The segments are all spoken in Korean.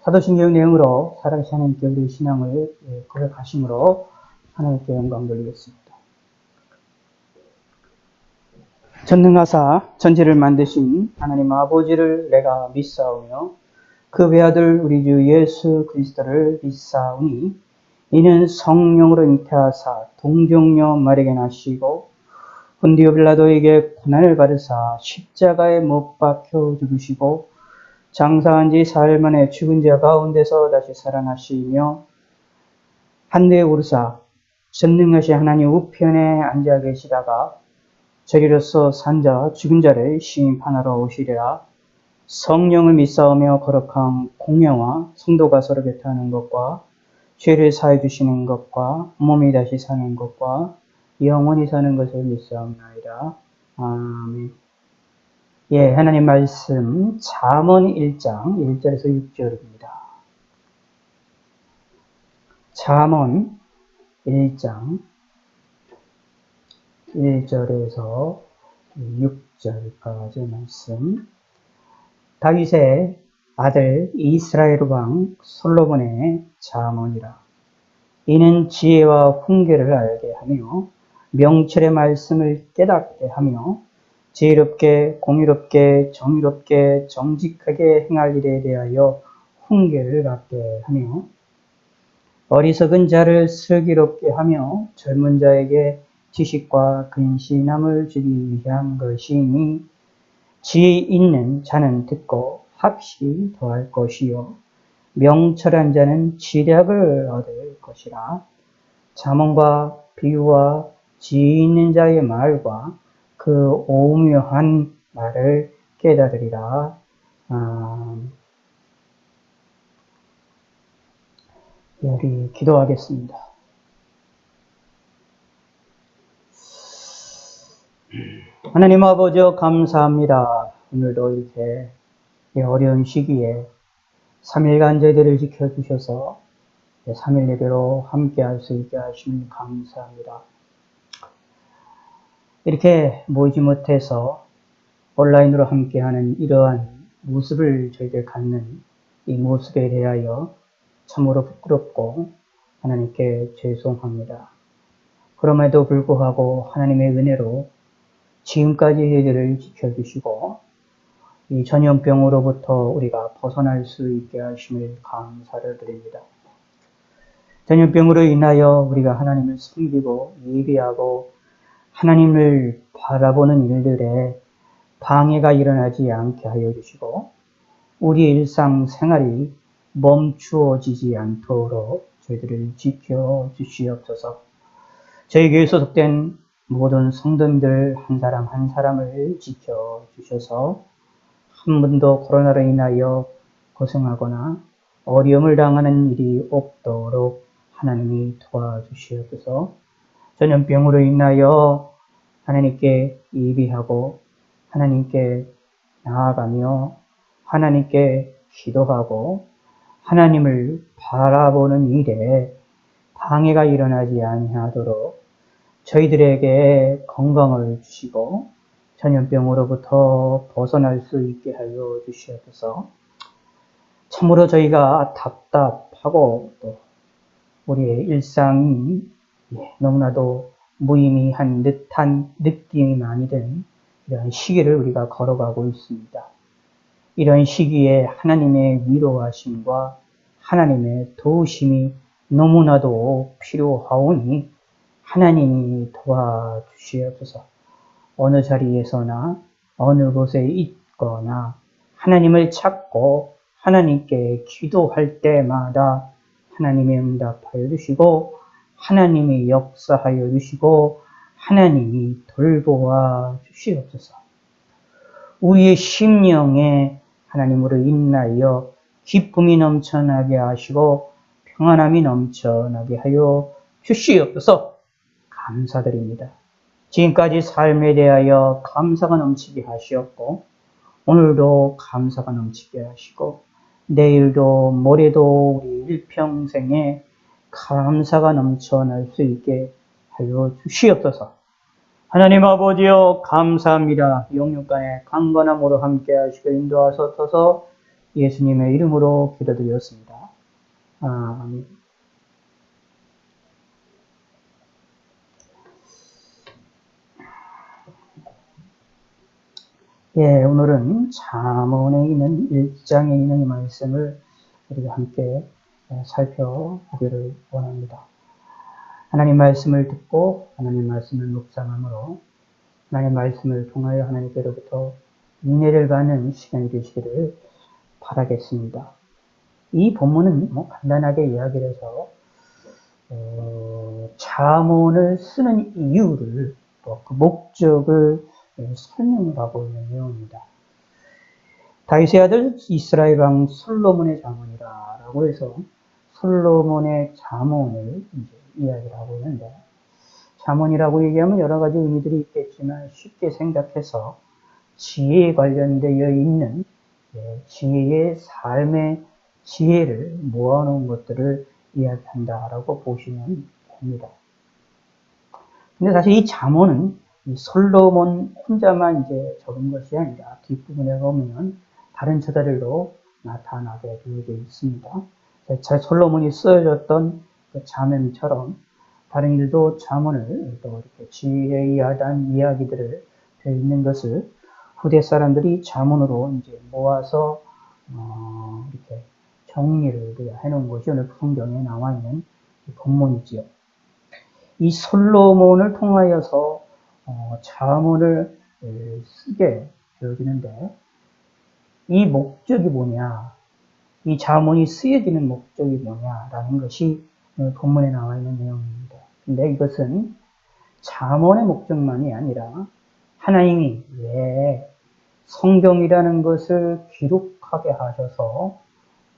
사도신경 내용으로 살아계신 하나님께 우리의 신앙을 고백하심으로 하나님께 영광 돌리겠습니다. 전능하사 천지를 만드신 하나님 아버지를 내가 믿사오며 그 외아들 우리 주 예수 그리스도를 믿사오니 이는 성령으로 잉태하사 동정녀 마리아에게 나시고 본디오 빌라도에게 고난을 받으사 십자가에 못 박혀 죽으시고 장사한 지 사흘 만에 죽은 자 가운데서 다시 살아나시며 하늘에 오르사 전능하신 하나님 우편에 앉아 계시다가 저리로서 산자 죽은 자를 심판하러 오시리라. 성령을 믿사오며 거룩한 공예와 성도가 서로 교통하는 것과 죄를 사해 주시는 것과 몸이 다시 사는 것과 영원히 사는 것을 믿사옵나이다. 아멘. 하나님 말씀 잠언 1장 1절에서 6절입니다. 잠언 1장 1절에서 6절까지 말씀. 다윗의 아들 이스라엘 왕 솔로몬의 잠언이라. 이는 지혜와 훈계를 알게 하며 명철의 말씀을 깨닫게 하며 지혜롭게 공의롭게 정의롭게 정직하게 행할 일에 대하여 훈계를 갖게 하며 어리석은 자를 슬기롭게 하며 젊은 자에게 지식과 근신함을 주기 위한 것이니 지혜 있는 자는 듣고 학식이 더할 것이요 명철한 자는 지략을 얻을 것이라. 잠언과 비유와 지혜 있는 자의 말과 그 오묘한 말을 깨달으리라. 우리 기도하겠습니다. 하나님 아버지 감사합니다. 오늘도 이렇게 어려운 시기에 3일간 저희들을 지켜주셔서 3일 예배로 함께 할 수 있게 하시니 감사합니다. 이렇게 모이지 못해서 온라인으로 함께하는 이러한 모습을 저희들 갖는 이 모습에 대하여 참으로 부끄럽고 하나님께 죄송합니다. 그럼에도 불구하고 하나님의 은혜로 지금까지 저희들을 지켜주시고 이 전염병으로부터 우리가 벗어날 수 있게 하심을 감사를 드립니다. 전염병으로 인하여 우리가 하나님을 섬기고 예배하고 하나님을 바라보는 일들에 방해가 일어나지 않게 하여 주시고 우리 일상생활이 멈추어지지 않도록 저희들을 지켜 주시옵소서. 저희 교회에 소속된 모든 성도님들 한 사람 한 사람을 지켜 주셔서 한 번도 코로나로 인하여 고생하거나 어려움을 당하는 일이 없도록 하나님이 도와주시옵소서. 전염병으로 인하여 하나님께 예배하고 하나님께 나아가며 하나님께 기도하고 하나님을 바라보는 일에 방해가 일어나지 아니하도록 저희들에게 건강을 주시고 전염병으로부터 벗어날 수 있게 하여 주시옵소서. 참으로 저희가 답답하고 또 우리의 일상이 너무나도 무의미한 듯한 느낌이 많이 든 이런 시기를 우리가 걸어가고 있습니다. 이런 시기에 하나님의 위로하심과 하나님의 도우심이 너무나도 필요하오니 하나님이 도와주시옵소서. 어느 자리에서나 어느 곳에 있거나 하나님을 찾고 하나님께 기도할 때마다 하나님의 응답하여 주시고 하나님이 역사하여 주시고 하나님이 돌보아 주시옵소서. 우리의 심령에 하나님으로 인하여 기쁨이 넘쳐나게 하시고 평안함이 넘쳐나게 하여 주시옵소서. 감사드립니다. 지금까지 삶에 대하여 감사가 넘치게 하시었고 오늘도 감사가 넘치게 하시고 내일도 모레도 우리 일평생에 감사가 넘쳐날 수 있게 하여 주시옵소서. 하나님 아버지여 감사합니다. 영육간에 강건함으로 함께 하시고 인도하소서. 예수님의 이름으로 기도드렸습니다. 아멘. 예, 오늘은 잠언에 있는 1장에 있는 이 말씀을 우리가 함께 살펴보기를 원합니다. 하나님 말씀을 듣고 하나님 말씀을 묵상함으로 하나님 말씀을 통하여 하나님께로부터 은혜를 받는 시간이 되시기를 바라겠습니다. 이 본문은 간단하게 이야기를 해서 잠언을 쓰는 이유를 또 그 목적을 설명하고 있는 내용입니다. 다윗의 아들 이스라엘 왕 솔로몬의 잠언이라고 해서 솔로몬의 잠언을 이야기를 하고 있는데, 잠언이라고 얘기하면 여러 가지 의미들이 있겠지만 쉽게 생각해서 지혜에 관련되어 있는 지혜의 삶의 지혜를 모아놓은 것들을 이야기한다라고 보시면 됩니다. 근데 사실 이 잠언은 솔로몬 혼자만 적은 것이 아니라 뒷부분에 보면 다른 저자들도 나타나게 되어 있습니다. 솔로몬이 쓰여졌던 그 잠언처럼 다른 이들도 잠언을 또 이렇게 지혜이하다는 이야기들을 되어 있는 것을 후대 사람들이 잠언으로 모아서 이렇게 정리를 해놓은 것이 오늘 성경에 나와 있는 본문이지요. 이 솔로몬을 통하여서 잠언을 쓰게 되어지는데, 이 목적이 뭐냐, 이 잠언이 쓰여지는 목적이 뭐냐라는 것이 본문에 나와 있는 내용입니다. 근데 이것은 잠언의 목적만이 아니라 하나님이 왜 성경이라는 것을 기록하게 하셔서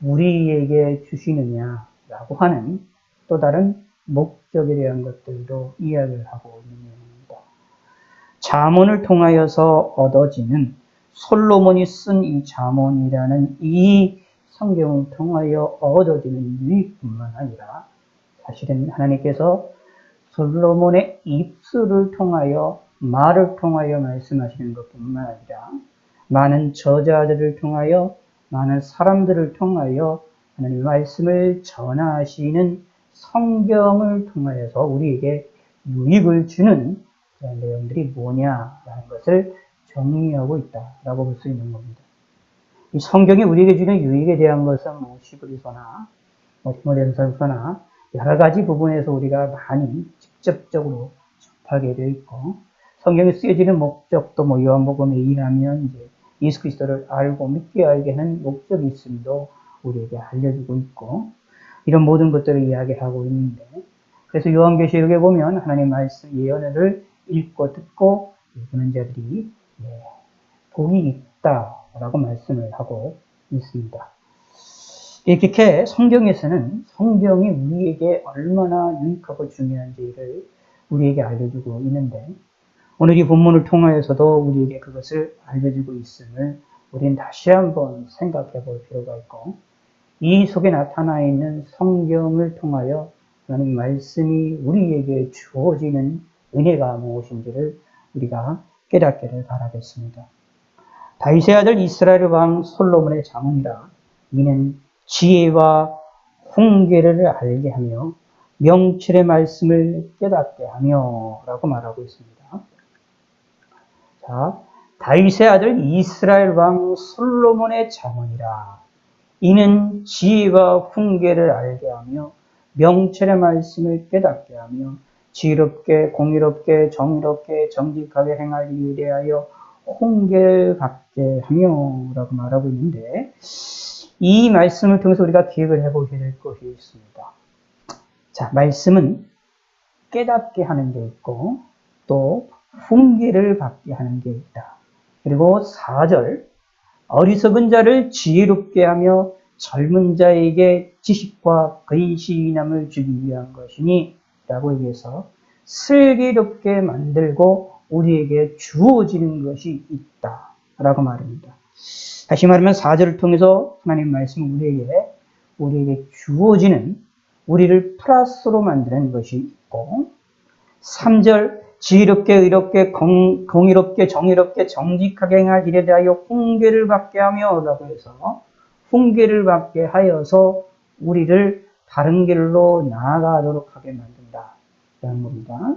우리에게 주시느냐라고 하는 또 다른 목적에 대한 것들도 이야기를 하고 있는 내용입니다. 잠언을 통하여서 얻어지는, 솔로몬이 쓴 이 잠언이라는 이 성경을 통하여 얻어지는 유익뿐만 아니라 사실은 하나님께서 솔로몬의 입술을 통하여, 말을 통하여 말씀하시는 것뿐만 아니라 많은 저자들을 통하여, 많은 사람들을 통하여 하나님의 말씀을 전하시는 성경을 통하여서 우리에게 유익을 주는 그런 내용들이 뭐냐라는 것을 정리하고 있다라고 볼 수 있는 겁니다. 이 성경이 우리에게 주는 유익에 대한 것은 시브리서나 디모데전서나 여러 가지 부분에서 우리가 많이 직접적으로 접하게 되어 있고, 성경에 쓰여지는 목적도 요한복음에 의하면 예수 그리스도를 알고 믿게 알게 하는 목적이 있음도 우리에게 알려주고 있고, 이런 모든 것들을 이야기하고 있는데, 그래서 요한계시록에 보면 하나님 말씀 예언을 읽고 듣고 읽는 자들이 복이 있다라고 말씀을 하고 있습니다. 이렇게 성경에서는 성경이 우리에게 얼마나 유익하고 중요한지를 우리에게 알려주고 있는데, 오늘 이 본문을 통하여서도 우리에게 그것을 알려주고 있음을 우리는 다시 한번 생각해 볼 필요가 있고, 이 속에 나타나 있는 성경을 통하여 하나님 말씀이 우리에게 주어지는 은혜가 무엇인지를 우리가 깨닫기를 바라겠습니다. 다윗의 아들 이스라엘 왕 솔로몬의 잠언이라. 이는 지혜와 훈계를 알게 하며 명철의 말씀을 깨닫게 하며 라고 말하고 있습니다. 자, 다윗의 아들 이스라엘 왕 솔로몬의 잠언이라. 이는 지혜와 훈계를 알게 하며 명철의 말씀을 깨닫게 하며 지혜롭게 공의롭게 정의롭게 정직하게 행할 일에 대하여 훈계를 갖게 하며 라고 말하고 있는데, 이 말씀을 통해서 우리가 기억을 해보게 될 것이 있습니다. 자, 말씀은 깨닫게 하는 게 있고 또 훈계를 받게 하는 게 있다. 그리고 4절, 어리석은 자를 지혜롭게 하며 젊은 자에게 지식과 근신함을 주기 위한 것이니 라고 얘기해서 슬기롭게 만들고 우리에게 주어지는 것이 있다 라고 말합니다. 다시 말하면 4절을 통해서 하나님 말씀은 우리에게 주어지는, 우리를 플러스로 만드는 것이 있고, 3절, 지혜롭게 의롭게 공의롭게 정의롭게 정직하게 행할 일에 대하여 훈계를 받게 하며 라고 해서 훈계를 받게 하여서 우리를 바른 길로 나아가도록 하게 만든다. 라는 겁니다.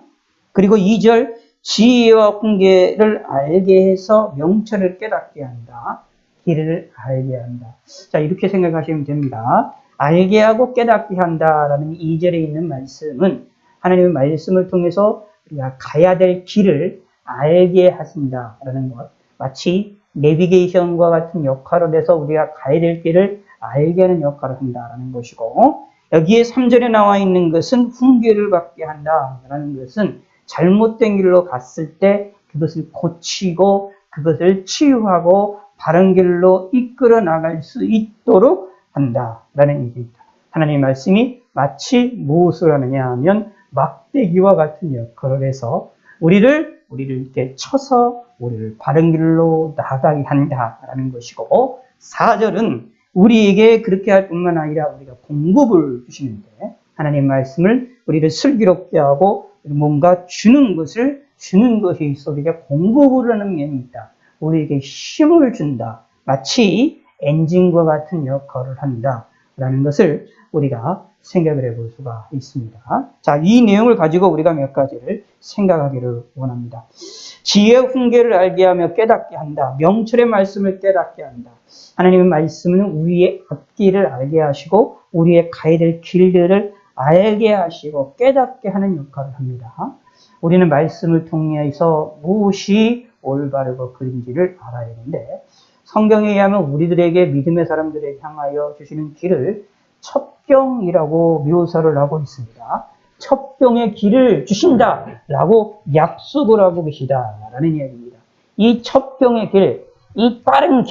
그리고 2절, 지혜와 훈계를 알게 해서 명철을 깨닫게 한다. 길을 알게 한다. 자, 이렇게 생각하시면 됩니다. 알게 하고 깨닫게 한다라는 2절에 있는 말씀은 하나님의 말씀을 통해서 우리가 가야 될 길을 알게 하신다라는 것. 마치 내비게이션과 같은 역할을 해서 우리가 가야 될 길을 알게 하는 역할을 한다라는 것이고, 여기에 3절에 나와 있는 것은 훈계를 받게 한다라는 것은 잘못된 길로 갔을 때 그것을 고치고 그것을 치유하고 바른 길로 이끌어 나갈 수 있도록 한다라는 얘기입니다. 하나님의 말씀이 마치 무엇을 하느냐 하면 막대기와 같은 역할을 해서 우리를 이렇게 쳐서 우리를 바른 길로 나아가게 한다라는 것이고, 4절은 우리에게 그렇게 할 뿐만 아니라 우리가 공급을 주시는데, 하나님 말씀을 우리를 슬기롭게 하고 뭔가 주는 것이 있어 우리에게 공급을 하는 면이 있다. 우리에게 힘을 준다. 마치 엔진과 같은 역할을 한다라는 것을 우리가 생각을 해볼 수가 있습니다. 자, 이 내용을 가지고 우리가 몇 가지를 생각하기를 원합니다. 지혜의 훈계를 알게 하며 깨닫게 한다. 명철의 말씀을 깨닫게 한다. 하나님의 말씀은 우리의 앞길을 알게 하시고 우리의 가야 될 길들을 알게 하시고 깨닫게 하는 역할을 합니다. 우리는 말씀을 통해서 무엇이 올바르고 그른지를 알아야 되는데, 성경에 의하면 우리들에게 믿음의 사람들에게 향하여 주시는 길을 첩경이라고 묘사를 하고 있습니다. 첩경의 길을 주신다라고 약속을 하고 계시다라는 이야기입니다. 이 첩경의 길, 이 빠른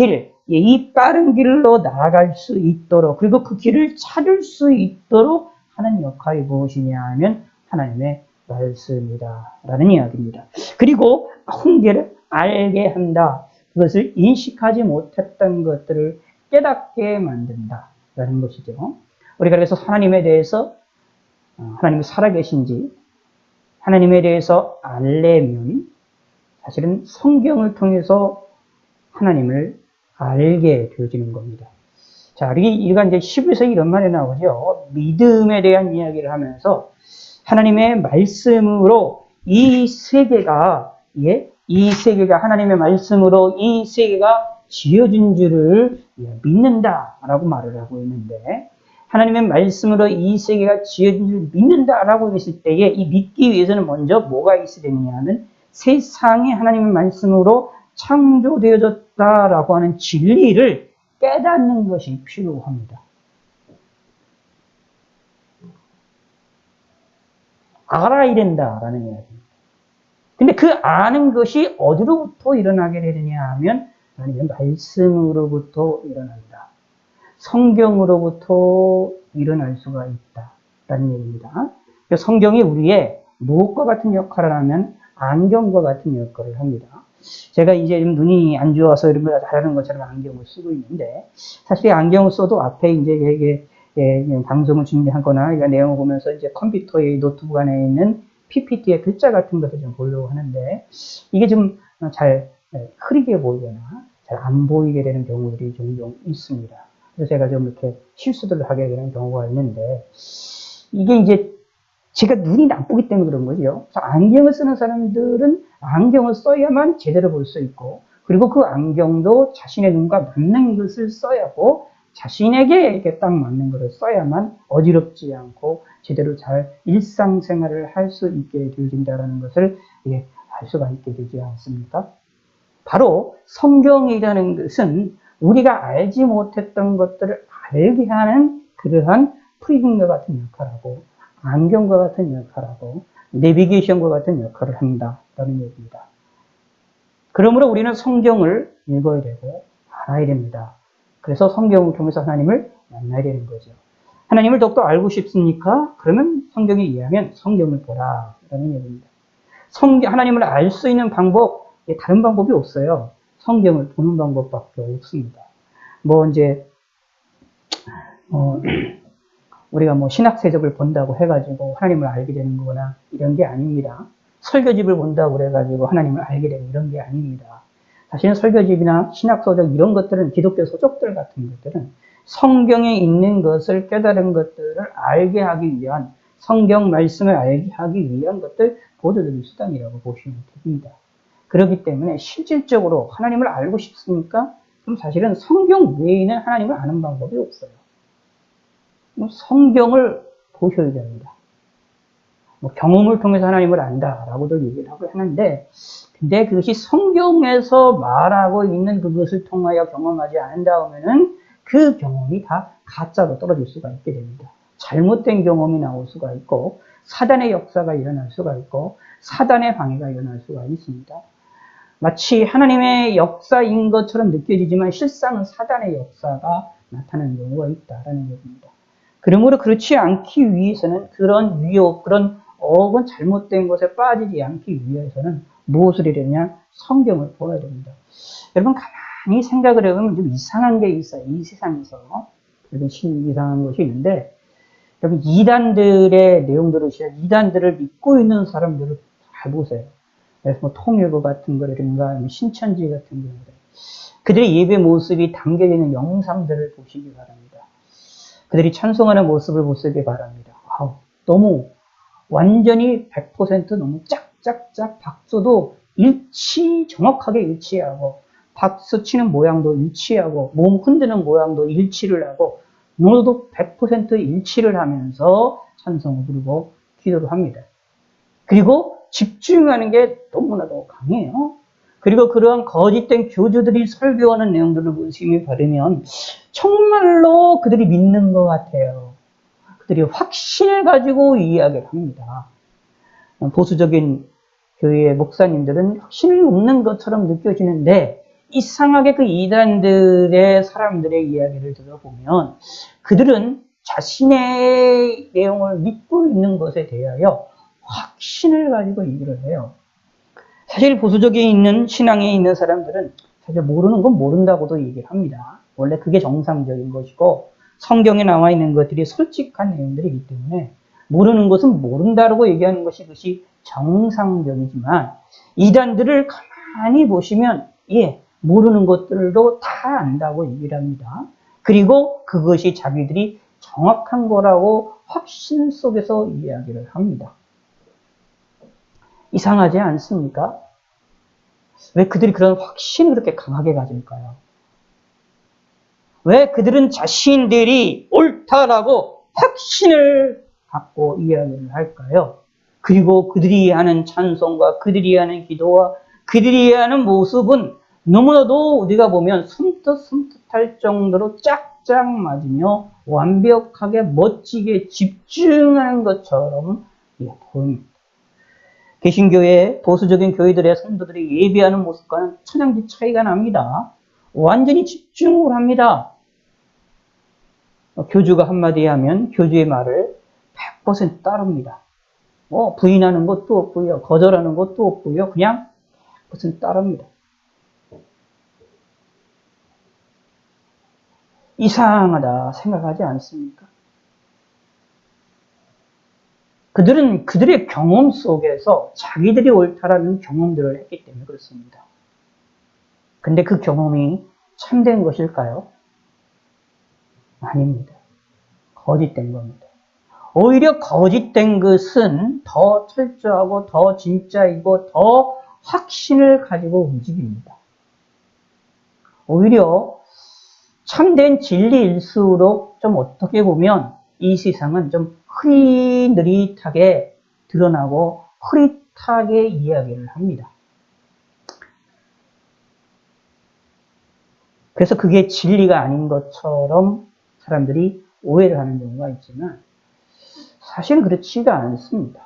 길로 나아갈 수 있도록, 그리고 그 길을 찾을 수 있도록 하는 역할이 무엇이냐 하면 하나님의 말씀이다라는 이야기입니다. 그리고 훈계를 알게 한다. 그것을 인식하지 못했던 것들을 깨닫게 만든다라는 것이죠. 우리가 그래서 하나님에 대해서, 하나님이 살아계신지 하나님에 대해서 알려면 사실은 성경을 통해서 하나님을 알게 되어지는 겁니다. 자, 우리가 이제 11세기 이런 말이 나오죠. 믿음에 대한 이야기를 하면서 하나님의 말씀으로 이 세계가 하나님의 말씀으로 이 세계가 지어진 줄을 믿는다라고 말을 하고 있는데, 하나님의 말씀으로 이 세계가 지어진 줄 믿는다라고 했을 때에 이 믿기 위해서는 먼저 뭐가 있어야 되느냐 하면 세상이 하나님의 말씀으로 창조되어졌다라고 하는 진리를 깨닫는 것이 필요합니다. 알아야 된다라는 이야기입니다. 근데 그 아는 것이 어디로부터 일어나게 되느냐 하면 하나님의 말씀으로부터 일어난다. 성경으로부터 일어날 수가 있다라는 얘기입니다. 성경이 우리의 무엇과 같은 역할을 하면 안경과 같은 역할을 합니다. 제가 이제 눈이 안 좋아서 이런 걸 잘하는 것처럼 안경을 쓰고 있는데, 사실 안경을 써도 앞에 이제 방송을 준비하거나 내용을 보면서 이제 컴퓨터의 노트북 안에 있는 PPT의 글자 같은 것을 좀 보려고 하는데, 이게 좀 잘 흐리게 보이거나 잘 안 보이게 되는 경우들이 종종 있습니다. 그래서 제가 좀 이렇게 실수들을 하게 되는 경우가 있는데, 이게 이제 제가 눈이 나쁘기 때문에 그런 거죠. 그래서 안경을 쓰는 사람들은 안경을 써야만 제대로 볼 수 있고, 그리고 그 안경도 자신의 눈과 맞는 것을 써야 하고, 자신에게 이렇게 딱 맞는 것을 써야만 어지럽지 않고 제대로 잘 일상생활을 할 수 있게 되어진다는 것을 알 수가 있게 되지 않습니까? 바로 성경이라는 것은 우리가 알지 못했던 것들을 알게 하는 그러한 프리즘과 같은 역할하고 안경과 같은 역할하고 내비게이션과 같은 역할을 한다는 얘기입니다. 그러므로 우리는 성경을 읽어야 되고 알아야 됩니다. 그래서 성경을 통해서 하나님을 만나야 되는 거죠. 하나님을 더욱더 알고 싶습니까? 그러면 성경에 의하면 성경을 보라라는 얘기입니다. 하나님을 알 수 있는 방법, 다른 방법이 없어요. 성경을 보는 방법밖에 없습니다. 우리가 신학세적을 본다고 해가지고 하나님을 알게 되는 거나 이런 게 아닙니다. 설교집을 본다고 해가지고 하나님을 알게 되는 이런 게 아닙니다. 사실은 설교집이나 신학서적 이런 것들은 기독교 서적들 같은 것들은 성경에 있는 것을 깨달은 것들을 알게 하기 위한 성경 말씀을 알게 하기 위한 것들 보조적인 수단이라고 보시면 됩니다. 그렇기 때문에 실질적으로 하나님을 알고 싶습니까? 그럼 사실은 성경 외에는 하나님을 아는 방법이 없어요. 성경을 보셔야 됩니다. 경험을 통해서 하나님을 안다라고도 얘기를 하고 하는데, 근데 그것이 성경에서 말하고 있는 그것을 통하여 경험하지 않는다면은 그 경험이 다 가짜로 떨어질 수가 있게 됩니다. 잘못된 경험이 나올 수가 있고, 사단의 역사가 일어날 수가 있고, 사단의 방해가 일어날 수가 있습니다. 마치 하나님의 역사인 것처럼 느껴지지만 실상은 사단의 역사가 나타나는 경우가 있다라는 얘기입니다. 그러므로 그렇지 않기 위해서는 그런 위협, 그런 어건 잘못된 것에 빠지지 않기 위해서는 무엇을 해야 되냐? 성경을 보아야 됩니다. 여러분 가만히 생각을 해보면 좀 이상한 게 있어요. 이 세상에서. 여러분 이상한 것이 있는데 여러분 이단들의 내용들을 이단들을 믿고 있는 사람들을 잘 보세요. 그래서 뭐 통일부 같은 거라든가 신천지 같은 경우들 그들의 예배 모습이 담겨져 있는 영상들을 보시기 바랍니다. 그들이 찬송하는 모습을 보시기 바랍니다. 너무 완전히 100% 너무 짝짝짝 박수도 정확하게 일치하고 박수 치는 모양도 일치하고 몸 흔드는 모양도 일치를 하고 너도 100% 일치를 하면서 찬송을 부르고 기도를 합니다. 그리고 집중하는 게 너무나도 강해요. 그리고 그러한 거짓된 교주들이 설교하는 내용들을 보시면 바르면 정말로 그들이 믿는 것 같아요. 그들이 확신을 가지고 이야기를 합니다. 보수적인 교회의 목사님들은 확신이 없는 것처럼 느껴지는데 이상하게 그 이단들의 사람들의 이야기를 들어보면 그들은 자신의 내용을 믿고 있는 것에 대하여 확신을 가지고 얘기를 해요. 사실 보수적인 있는 신앙에 있는 사람들은 사실 모르는 건 모른다고도 얘기를 합니다. 원래 그게 정상적인 것이고 성경에 나와 있는 것들이 솔직한 내용들이기 때문에 모르는 것은 모른다라고 얘기하는 것이 그것이 정상적이지만 이단들을 가만히 보시면 모르는 것들도 다 안다고 얘기를 합니다. 그리고 그것이 자기들이 정확한 거라고 확신 속에서 이야기를 합니다. 이상하지 않습니까? 왜 그들이 그런 확신을 그렇게 강하게 가질까요? 왜 그들은 자신들이 옳다라고 확신을 갖고 이야기를 할까요? 그리고 그들이 하는 찬송과 그들이 하는 기도와 그들이 하는 모습은 너무나도 우리가 보면 숨뜻할 정도로 짝짝 맞으며 완벽하게 멋지게 집중하는 것처럼 보입니다. 개신교의 보수적인 교회들의 성도들이 예배하는 모습과는 천양지 차이가 납니다. 완전히 집중을 합니다. 교주가 한마디 하면 교주의 말을 100% 따릅니다. 부인하는 것도 없고요. 거절하는 것도 없고요. 그냥 100% 따릅니다. 이상하다 생각하지 않습니까? 그들은 그들의 경험 속에서 자기들이 옳다라는 경험들을 했기 때문에 그렇습니다. 근데 그 경험이 참된 것일까요? 아닙니다. 거짓된 겁니다. 오히려 거짓된 것은 더 철저하고 더 진짜이고 더 확신을 가지고 움직입니다. 오히려 참된 진리일수록 좀 어떻게 보면 이 세상은 좀 흐릿느릿하게 드러나고 흐릿하게 이야기를 합니다. 그래서 그게 진리가 아닌 것처럼 사람들이 오해를 하는 경우가 있지만 사실은 그렇지가 않습니다.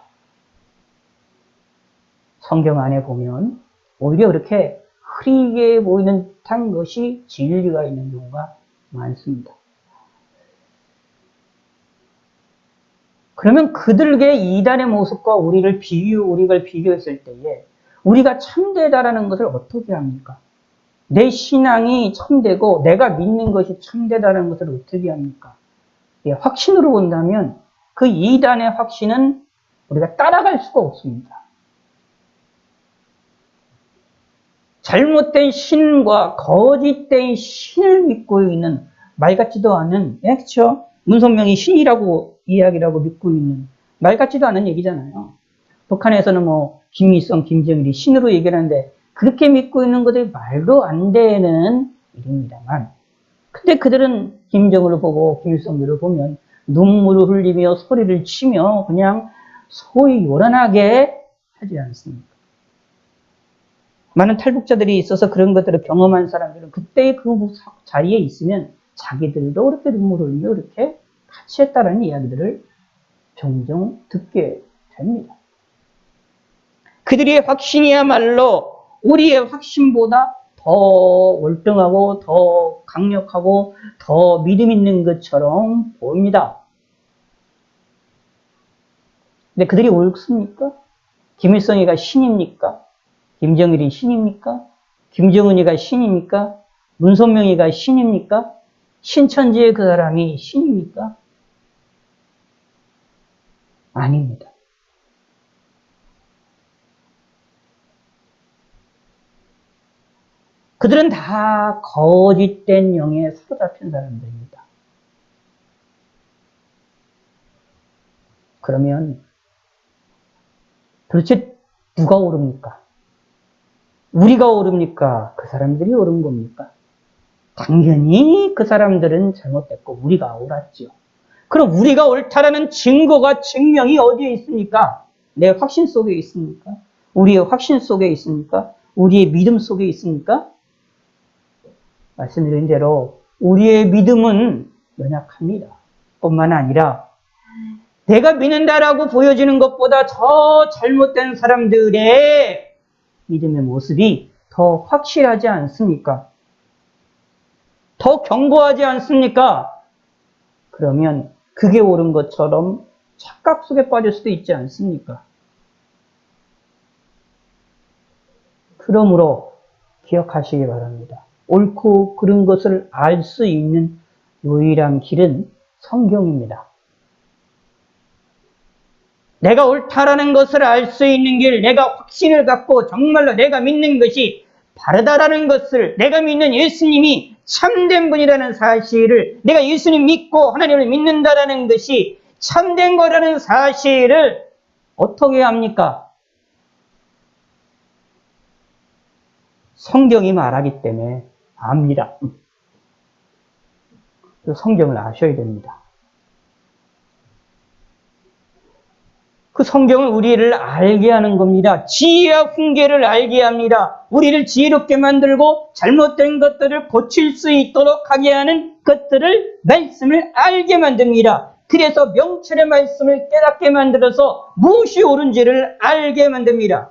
성경 안에 보면 오히려 그렇게 흐리게 보이는 듯한 것이 진리가 있는 경우가 많습니다. 그러면 그들의 이단의 모습과 우리를 비교했을 때에 우리가 참되다라는 것을 어떻게 합니까? 내 신앙이 참되고 내가 믿는 것이 참되다는 것을 어떻게 합니까? 확신으로 본다면 그 이단의 확신은 우리가 따라갈 수가 없습니다. 잘못된 신과 거짓된 신을 믿고 있는 말 같지도 않은, 예, 그쵸? 문선명이 신이라고 이야기라고 믿고 있는 말 같지도 않은 얘기잖아요. 북한에서는 뭐 김일성, 김정일이 신으로 얘기를 하는데 그렇게 믿고 있는 것들이 말도 안 되는 일입니다만, 근데 그들은 김정일을 보고 김일성을 보면 눈물을 흘리며 소리를 치며 그냥 소위 요란하게 하지 않습니까? 많은 탈북자들이 있어서 그런 것들을 경험한 사람들은 그때의 그 자리에 있으면 자기들도 그렇게 눈물을 흘리며 그렇게 같이 했다는 이야기들을 종종 듣게 됩니다. 그들의 확신이야말로 우리의 확신보다 더 월등하고 더 강력하고 더 믿음 있는 것처럼 보입니다. 근데 그들이 옳습니까? 김일성이가 신입니까? 김정일이 신입니까? 김정은이가 신입니까? 문선명이가 신입니까? 신천지의 그 사람이 신입니까? 아닙니다. 그들은 다 거짓된 영에 사로잡힌 사람들입니다. 그러면 도대체 누가 옳습니까? 우리가 옳습니까? 그 사람들이 옳은 겁니까? 당연히 그 사람들은 잘못됐고 우리가 옳았죠. 그럼 우리가 옳다라는 증거가 증명이 어디에 있습니까? 내 확신 속에 있습니까? 우리의 확신 속에 있습니까? 우리의 믿음 속에 있습니까? 말씀드린 대로 우리의 믿음은 연약합니다. 뿐만 아니라 내가 믿는다라고 보여지는 것보다 더 잘못된 사람들의 믿음의 모습이 더 확실하지 않습니까? 더 견고하지 않습니까? 그러면 그게 옳은 것처럼 착각 속에 빠질 수도 있지 않습니까? 그러므로 기억하시기 바랍니다. 옳고 그른 것을 알 수 있는 유일한 길은 성경입니다. 내가 옳다라는 것을 알 수 있는 길, 내가 확신을 갖고 정말로 내가 믿는 것이 바르다라는 것을, 내가 믿는 예수님이 참된 분이라는 사실을, 내가 예수님 믿고 하나님을 믿는다라는 것이 참된 거라는 사실을 어떻게 합니까? 성경이 말하기 때문에 압니다. 성경을 아셔야 됩니다. 그 성경은 우리를 알게 하는 겁니다. 지혜와 훈계를 알게 합니다. 우리를 지혜롭게 만들고 잘못된 것들을 고칠 수 있도록 하게 하는 것들을, 말씀을 알게 만듭니다. 그래서 명철의 말씀을 깨닫게 만들어서 무엇이 옳은지를 알게 만듭니다.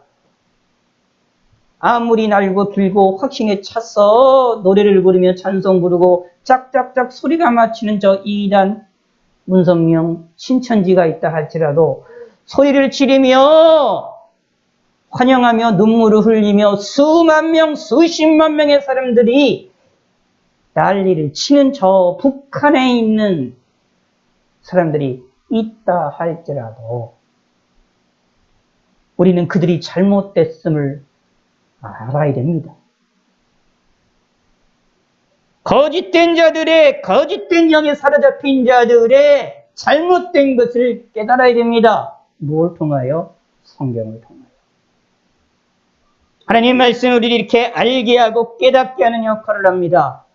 아무리 날고 길고 확신에 차서 노래를 부르며 찬송 부르고 짝짝짝 소리가 맞히는 저 이단 문선명 신천지가 있다 할지라도 소리를 지르며 환영하며 눈물을 흘리며 수만 명, 수십만 명의 사람들이 난리를 치는 저 북한에 있는 사람들이 있다 할지라도 우리는 그들이 잘못됐음을 알아야 됩니다. 거짓된 자들의, 거짓된 영에 사로잡힌 자들의 잘못된 것을 깨달아야 됩니다. 무엇을 통하여? 성경을 통하여. 하나님 말씀은 우리를 이렇게 알게 하고 깨닫게 하는 역할을 합니다.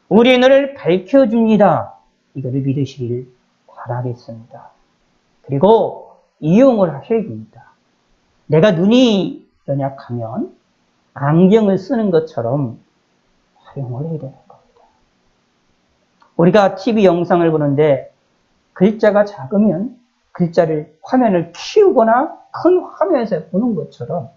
우리의 눈을 밝혀줍니다. 이거를 믿으시길 바라겠습니다. 그리고 이용을 하셔야 됩니다. 내가 눈이 연약하면 안경을 쓰는 것처럼 활용을 해야 되는 겁니다. 우리가 TV 영상을 보는데 글자가 작으면 글자를, 화면을 키우거나 큰 화면에서 보는 것처럼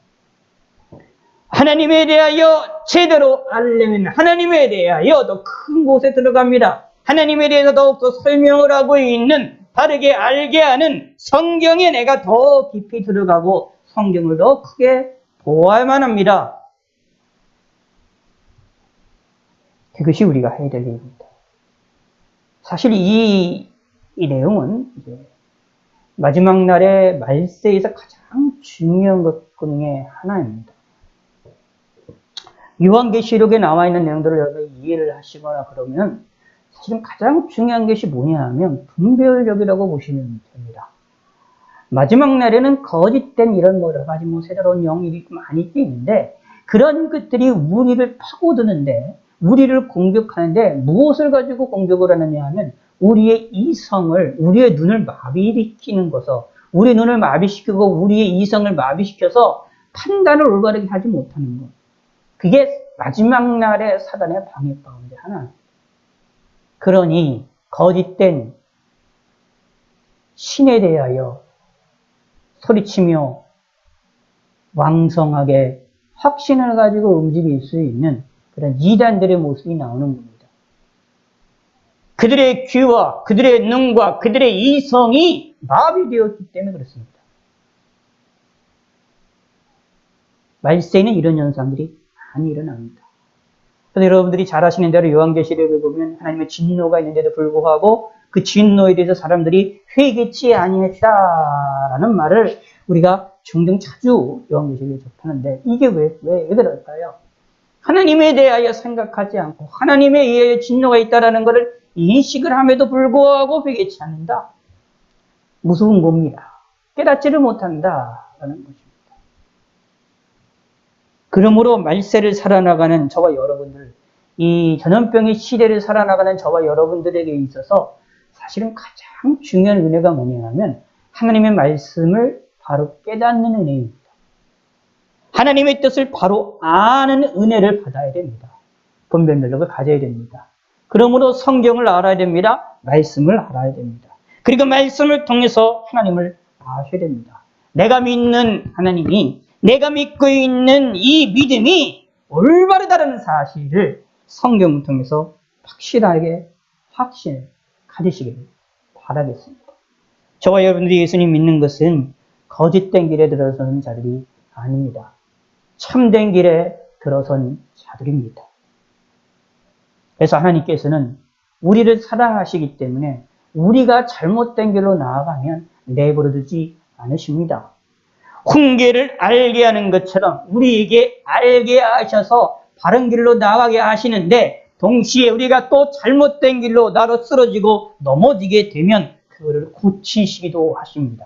하나님에 대하여 제대로 알려면 하나님에 대하여 더 큰 곳에 들어갑니다. 하나님에 대해서 더욱더 설명을 하고 있는, 바르게 알게 하는 성경에 내가 더 깊이 들어가고 성경을 더 크게 보아야만 합니다. 그것이 우리가 해야 될 일입니다. 사실 이 내용은 이제 마지막 날의 말세에서 가장 중요한 것 중에 하나입니다. 요한계시록에 나와 있는 내용들을 여러분이 이해를 하시거나 그러면 사실은 가장 중요한 것이 뭐냐 하면 분별력이라고 보시면 됩니다. 마지막 날에는 거짓된 이런 여러 가지 새로운 영이 많이 있는데 그런 것들이 우리를 파고드는데 우리를 공격하는데 무엇을 가지고 공격을 하느냐 하면 우리의 이성을, 우리의 눈을 마비시키는 것을, 우리의 눈을 마비시키고 우리의 이성을 마비시켜서 판단을 올바르게 하지 못하는 것. 그게 마지막 날의 사단의 방해 가운데 하나. 그러니 거짓된 신에 대하여 소리치며 왕성하게 확신을 가지고 움직일 수 있는 그런 이단들의 모습이 나오는 겁니다. 그들의 귀와 그들의 눈과 그들의 이성이 마비되었기 때문에 그렇습니다. 말세에는 이런 현상들이 많이 일어납니다. 그래서 여러분들이 잘 아시는 대로 요한계시록을 보면 하나님의 진노가 있는데도 불구하고 그 진노에 대해서 사람들이 회개치 아니했다라는 말을 우리가 종종 자주 요한계시록에 접하는데 이게 왜 그럴까요? 하나님에 대하여 생각하지 않고 하나님에 의해 진노가 있다라는 것을 인식을 함에도 불구하고 회개치 않는다. 무서운 겁니다. 깨닫지를 못한다라는 것입니다. 그러므로 말세를 살아나가는 저와 여러분들, 이 전염병의 시대를 살아나가는 저와 여러분들에게 있어서 사실은 가장 중요한 은혜가 뭐냐면 하나님의 말씀을 바로 깨닫는 은혜입니다. 하나님의 뜻을 바로 아는 은혜를 받아야 됩니다. 분별력을 가져야 됩니다. 그러므로 성경을 알아야 됩니다. 말씀을 알아야 됩니다. 그리고 말씀을 통해서 하나님을 아셔야 됩니다. 내가 믿는 하나님이, 내가 믿고 있는 이 믿음이 올바르다는 사실을 성경을 통해서 확실하게 확신을 가지시기를 바라겠습니다. 저와 여러분들이 예수님 믿는 것은 거짓된 길에 들어서는 자들이 아닙니다. 참된 길에 들어선 자들입니다. 그래서 하나님께서는 우리를 사랑하시기 때문에 우리가 잘못된 길로 나아가면 내버려두지 않으십니다. 훈계를 알게 하는 것처럼 우리에게 알게 하셔서 바른 길로 나가게 하시는데 동시에 우리가 또 잘못된 길로 나로 쓰러지고 넘어지게 되면 그거를 고치시기도 하십니다.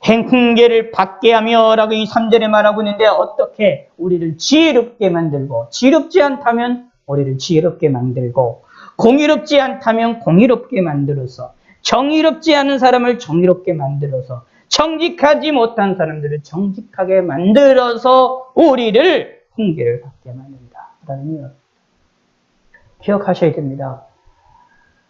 훈계를 받게 하며 라고 이 3절에 말하고 있는데 어떻게 우리를 지혜롭게 만들고 지혜롭지 않다면 우리를 지혜롭게 만들고 공의롭지 않다면 공의롭게 만들어서 정의롭지 않은 사람을 정의롭게 만들어서 정직하지 못한 사람들을 정직하게 만들어서 우리를 훈계를 받게 만든다. 라는 것 기억하셔야 됩니다.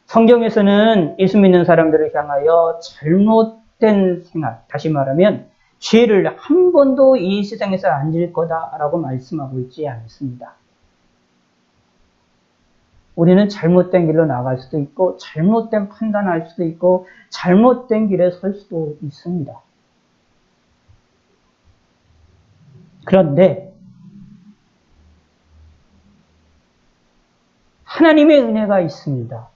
성경에서는 예수 믿는 사람들을 향하여 잘못된 생활, 다시 말하면 죄를 한 번도 이 세상에서 안 질 거다라고 말씀하고 있지 않습니다. 우리는 잘못된 길로 나갈 수도 있고 잘못된 판단할 수도 있고 잘못된 길에 설 수도 있습니다. 그런데 하나님의 은혜가 있습니다.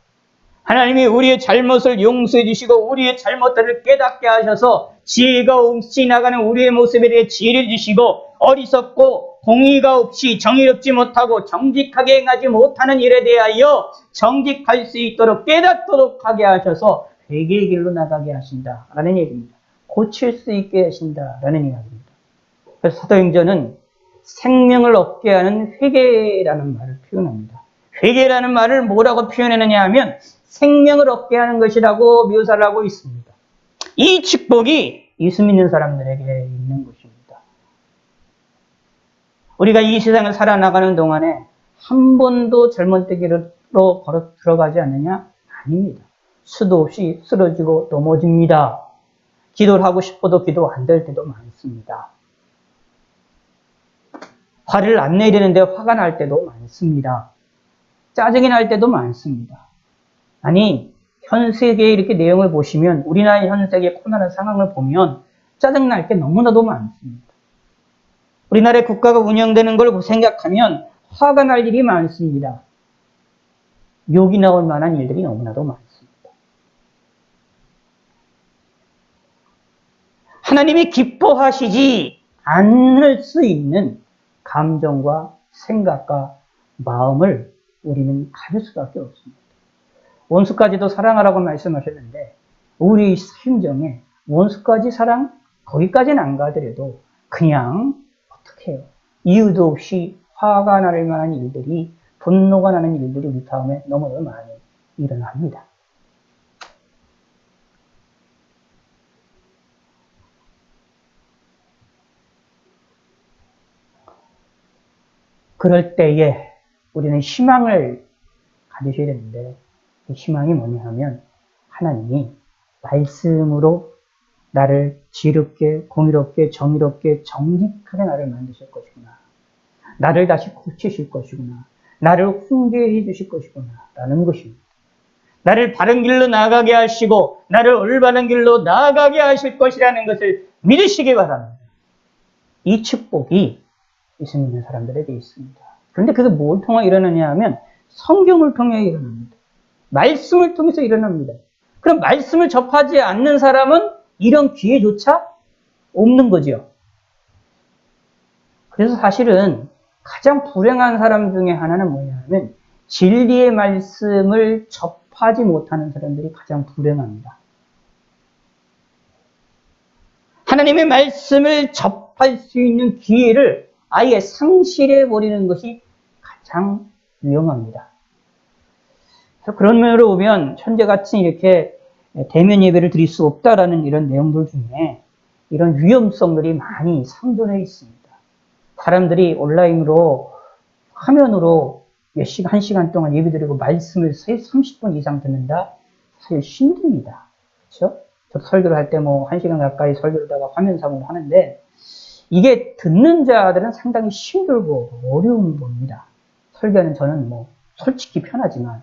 하나님이 우리의 잘못을 용서해 주시고 우리의 잘못들을 깨닫게 하셔서 지혜가 없이 나가는 우리의 모습에 대해 지혜를 주시고 어리석고 공의가 없이 정의롭지 못하고 정직하게 행하지 못하는 일에 대하여 정직할 수 있도록 깨닫도록 하게 하셔서 회개의 길로 나가게 하신다라는 얘기입니다. 고칠 수 있게 하신다라는 이야기입니다. 그래서 사도행전은 생명을 얻게 하는 회개라는 말을 표현합니다. 회개라는 말을 뭐라고 표현했느냐 하면 생명을 얻게 하는 것이라고 묘사를 하고 있습니다. 이 축복이 예수 믿는 사람들에게 있는 것입니다. 우리가 이 세상을 살아나가는 동안에 한 번도 잘못된 길로 걸어 들어가지 않느냐? 아닙니다. 수도 없이 쓰러지고 넘어집니다. 기도를 하고 싶어도 기도 안 될 때도 많습니다. 화를 안 내리는데 화가 날 때도 많습니다. 짜증이 날 때도 많습니다. 아니, 현 세계의 이렇게 내용을 보시면 우리나라 현 세계의 코로나 상황을 보면 짜증날 게 너무나도 많습니다. 우리나라의 국가가 운영되는 걸 생각하면 화가 날 일이 많습니다. 욕이 나올 만한 일들이 너무나도 많습니다. 하나님이 기뻐하시지 않을 수 있는 감정과 생각과 마음을 우리는 가질 수밖에 없습니다. 원수까지도 사랑하라고 말씀하셨는데 우리 심정에 원수까지 사랑? 거기까지는 안 가더라도 그냥 어떻게 해요? 이유도 없이 화가 날 만한 일들이, 분노가 나는 일들이 우리 다음에 너무너무 많이 일어납니다. 그럴 때에 우리는 희망을 가지셔야 되는데 그 희망이 뭐냐 하면 하나님이 말씀으로 나를 지혜롭게, 공의롭게, 정의롭게, 정직하게 나를 만드실 것이구나. 나를 다시 고치실 것이구나. 나를 훈계해 주실 것이구나. 라는 것입니다. 나를 바른 길로 나아가게 하시고 나를 올바른 길로 나아가게 하실 것이라는 것을 믿으시기 바랍니다. 이 축복이 예수 믿는 사람들에게 있습니다. 그런데 그게 뭘 통해 일어나냐 하면 성경을 통해 일어납니다. 말씀을 통해서 일어납니다. 그럼 말씀을 접하지 않는 사람은 이런 기회조차 없는 거죠. 그래서 사실은 가장 불행한 사람 중에 하나는 뭐냐 하면 진리의 말씀을 접하지 못하는 사람들이 가장 불행합니다. 하나님의 말씀을 접할 수 있는 기회를 아예 상실해 버리는 것이 가장 위험합니다. 그래서 그런 면으로 보면 현재같이 이렇게 대면 예배를 드릴 수 없다라는 이런 내용들 중에 이런 위험성들이 많이 상존해 있습니다. 사람들이 온라인으로 화면으로 한 시간 동안 예배 드리고 말씀을 30분 이상 듣는다? 사실 힘듭니다. 그렇죠? 저도 설교를 할 때 뭐 1시간 가까이 설교하다가 화면상으로 하는데 이게 듣는 자들은 상당히 힘들고 어려운 겁니다. 설교하는 저는 뭐 솔직히 편하지만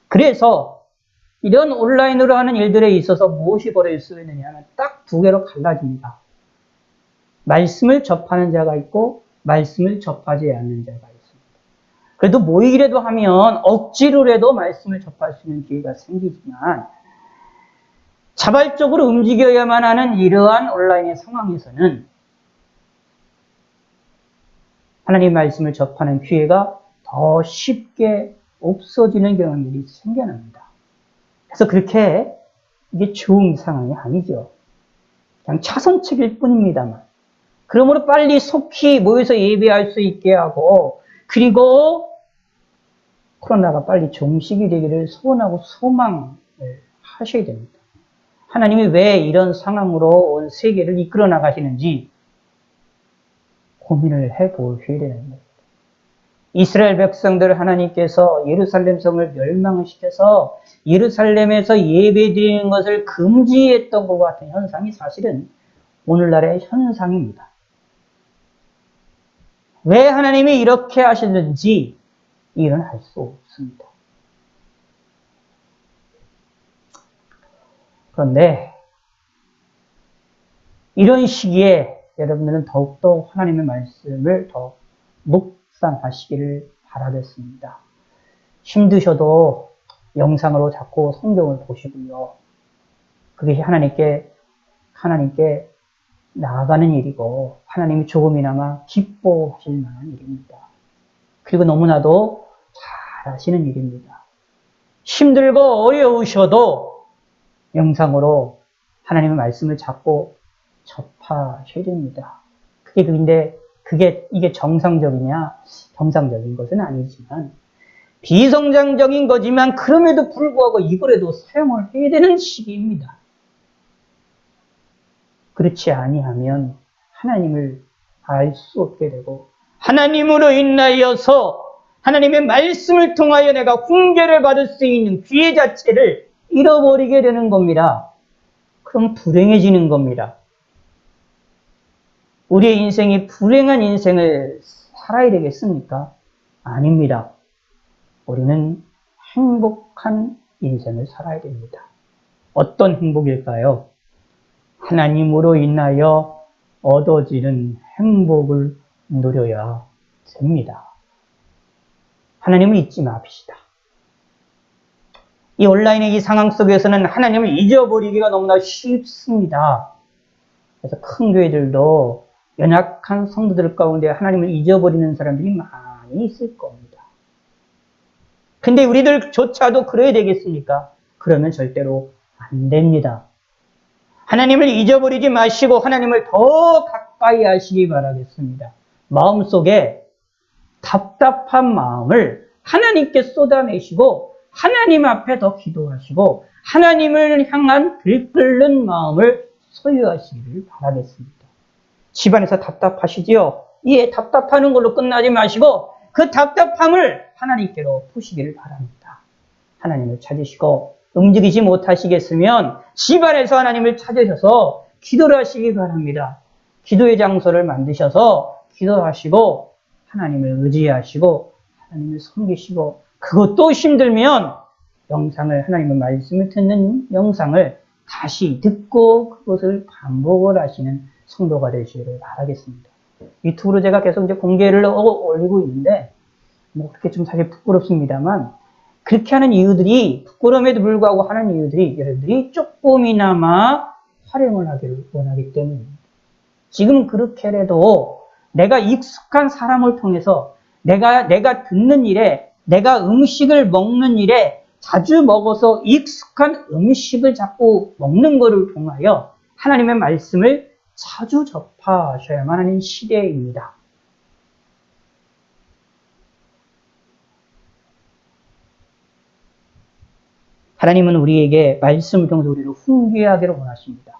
그래서 이런 온라인으로 하는 일들에 있어서 무엇이 벌어질 수 있느냐 하면 딱 두 개로 갈라집니다. 말씀을 접하는 자가 있고 말씀을 접하지 않는 자가 있습니다. 그래도 모이기라도 하면 억지로라도 말씀을 접할 수 있는 기회가 생기지만 자발적으로 움직여야만 하는 이러한 온라인의 상황에서는 하나님의 말씀을 접하는 기회가 더 쉽게 없어지는 경향들이 생겨납니다. 그래서 그렇게 이게 좋은 상황이 아니죠. 그냥 차선책일 뿐입니다만. 그러므로 빨리 속히 모여서 예배할 수 있게 하고 그리고 코로나가 빨리 종식이 되기를 소원하고 소망을 하셔야 됩니다. 하나님이 왜 이런 상황으로 온 세계를 이끌어 나가시는지 고민을 해보셔야 되는 거예요. 이스라엘 백성들 하나님께서 예루살렘 성을 멸망시켜서 예루살렘에서 예배드리는 것을 금지했던 것 같은 현상이 사실은 오늘날의 현상입니다. 왜 하나님이 이렇게 하셨는지 이해는 할 수 없습니다. 그런데 이런 시기에 여러분들은 더욱더 하나님의 말씀을 더 묵상하시기를 바라겠습니다. 힘드셔도 영상으로 자꾸 성경을 보시고요. 그게 하나님께 나아가는 일이고 하나님이 조금이나마 기뻐하실 만한 일입니다. 그리고 너무나도 잘 하시는 일입니다. 힘들고 어려우셔도 영상으로 하나님의 말씀을 자꾸 접하셔야 됩니다. 이게 정상적이냐? 정상적인 것은 아니지만 비정상적인 거지만 그럼에도 불구하고 이거라도 사용을 해야 되는 시기입니다. 그렇지 아니하면 하나님을 알 수 없게 되고 하나님으로 인하여서 하나님의 말씀을 통하여 내가 훈계를 받을 수 있는 기회 자체를 잃어버리게 되는 겁니다. 그럼 불행해지는 겁니다. 우리의 인생이 불행한 인생을 살아야 되겠습니까? 아닙니다. 우리는 행복한 인생을 살아야 됩니다. 어떤 행복일까요? 하나님으로 인하여 얻어지는 행복을 누려야 됩니다. 하나님을 잊지 맙시다. 이 온라인의 이 상황 속에서는 하나님을 잊어버리기가 너무나 쉽습니다. 그래서 큰 교회들도 연약한 성도들 가운데 하나님을 잊어버리는 사람들이 많이 있을 겁니다. 근데 우리들조차도 그래야 되겠습니까? 그러면 절대로 안 됩니다. 하나님을 잊어버리지 마시고 하나님을 더 가까이 하시기 바라겠습니다. 마음속에 답답한 마음을 하나님께 쏟아내시고 하나님 앞에 더 기도하시고 하나님을 향한 들끓는 마음을 소유하시기를 바라겠습니다. 집안에서 답답하시지요? 예, 답답하는 걸로 끝나지 마시고 그 답답함을 하나님께로 푸시기를 바랍니다. 하나님을 찾으시고 움직이지 못하시겠으면 집안에서 하나님을 찾으셔서 기도를 하시기 바랍니다. 기도의 장소를 만드셔서 기도하시고 하나님을 의지하시고 하나님을 섬기시고 그것도 힘들면 하나님의 말씀을 듣는 영상을 다시 듣고 그것을 반복을 하시는 성도가 되시기를 바라겠습니다. 유튜브로 제가 계속 이제 공개를 올리고 있는데 뭐 그렇게 좀 사실 부끄럽습니다만 그렇게 하는 이유들이 부끄러움에도 불구하고 하는 이유들이 여러분들이 조금이나마 활용을 하기를 원하기 때문입니다. 지금 그렇게라도 내가 익숙한 사람을 통해서 내가 듣는 일에 내가 음식을 먹는 일에 자주 먹어서 익숙한 음식을 자꾸 먹는 것을 통하여 하나님의 말씀을 자주 접하셔야만 하는 시대입니다. 하나님은 우리에게 말씀을 통해서 우리를 훈계하기를 원하십니다.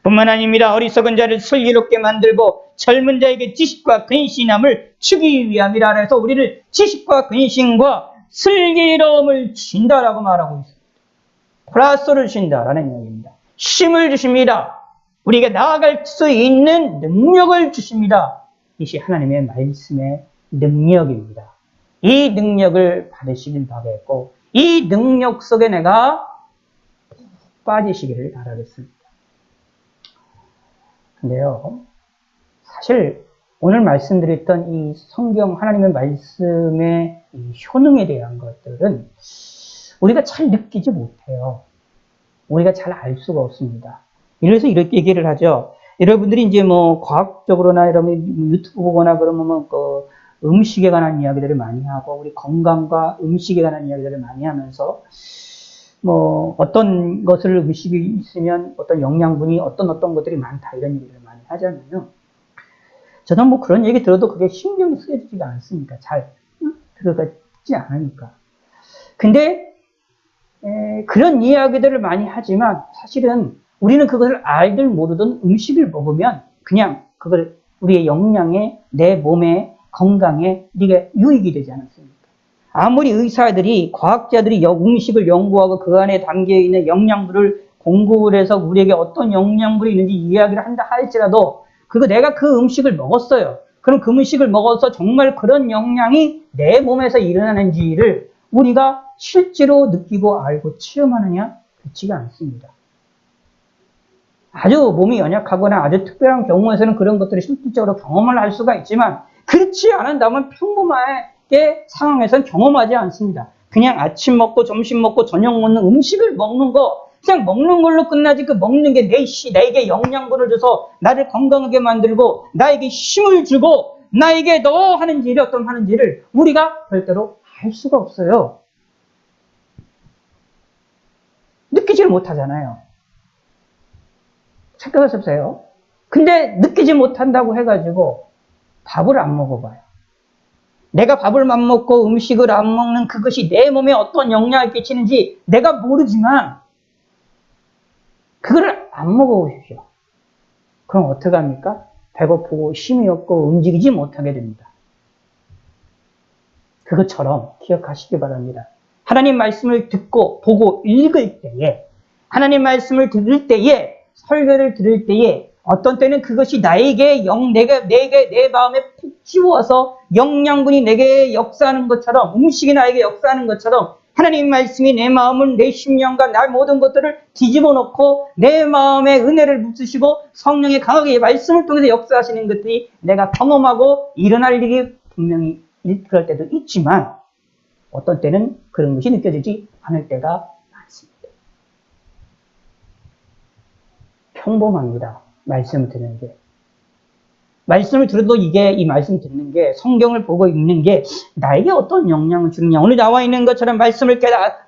뿐만 아닙니다. 어리석은 자를 슬기롭게 만들고 젊은 자에게 지식과 근신함을 주기 위함이라 해서 우리를 지식과 근신과 슬기로움을 준다라고 말하고 있습니다. 플러스를 준다라는 이야기입니다. 힘을 주십니다. 우리에게 나아갈 수 있는 능력을 주십니다. 이것이 하나님의 말씀의 능력입니다. 이 능력을 받으시길 바라겠고 이 능력 속에 내가 빠지시기를 바라겠습니다. 근데요, 사실 오늘 말씀드렸던 이 성경 하나님의 말씀의 이 효능에 대한 것들은 우리가 잘 느끼지 못해요. 우리가 잘 알 수가 없습니다. 이래서 이렇게 얘기를 하죠. 여러분들이 이제 뭐 과학적으로나 여러분 유튜브 보거나 그러면 그 음식에 관한 이야기들을 많이 하고 우리 건강과 음식에 관한 이야기들을 많이 하면서 뭐 어떤 것을 음식이 있으면 어떤 영양분이 어떤 것들이 많다 이런 얘기를 많이 하잖아요. 저는 뭐 그런 얘기 들어도 그게 신경이 쓰여지지가 않습니다. 잘 들어가지 않으니까. 근데 그런 이야기들을 많이 하지만 사실은 우리는 그것을 알든 모르든 음식을 먹으면 그냥 그걸 우리의 영양에 내 몸에 건강에 이게 유익이 되지 않습니까? 아무리 의사들이 과학자들이 음식을 연구하고 그 안에 담겨있는 영양분을 공급을 해서 우리에게 어떤 영양분이 있는지 이야기를 한다 할지라도 내가 그 음식을 먹었어요. 그럼 그 음식을 먹어서 정말 그런 영향이 내 몸에서 일어나는지를 우리가 실제로 느끼고 알고 체험하느냐? 그렇지가 않습니다. 아주 몸이 연약하거나 아주 특별한 경우에서는 그런 것들을 실질적으로 경험을 할 수가 있지만 그렇지 않은다면 평범하게 상황에서는 경험하지 않습니다. 그냥 아침 먹고 점심 먹고 저녁 먹는 음식을 먹는 거 그냥 먹는 걸로 끝나지 그 먹는 게 나에게 영양분을 줘서 나를 건강하게 만들고 나에게 힘을 주고 나에게 너 하는지 어떤 하는지를 우리가 별대로 알 수가 없어요. 느끼지를 못하잖아요. 착각하셨어요? 근데 느끼지 못한다고 해가지고 밥을 안 먹어봐요. 내가 밥을 안 먹고 음식을 안 먹는 그것이 내 몸에 어떤 영향을 끼치는지 내가 모르지만 그거를 안 먹어보십시오. 그럼 어떻게 합니까? 배고프고 힘이 없고 움직이지 못하게 됩니다. 그것처럼 기억하시기 바랍니다. 하나님 말씀을 듣고 보고 읽을 때에 하나님 말씀을 들을 때에 설교를 들을 때에 어떤 때는 그것이 나에게 내 마음에 푹 찌워서 영양분이 내게 역사하는 것처럼 음식이 나에게 역사하는 것처럼 하나님 말씀이 내 마음을 내 심령과 나 모든 것들을 뒤집어 놓고 내 마음에 은혜를 묻으시고 성령의 강하게 말씀을 통해서 역사하시는 것들이 내가 경험하고 일어날 일이 분명히 그럴 때도 있지만 어떤 때는 그런 것이 느껴지지 않을 때가 많습니다. 평범합니다. 말씀을 듣는 게. 말씀을 들어도 이 말씀 듣는 게, 성경을 보고 읽는 게 나에게 어떤 영향을 주느냐. 오늘 나와 있는 것처럼 말씀을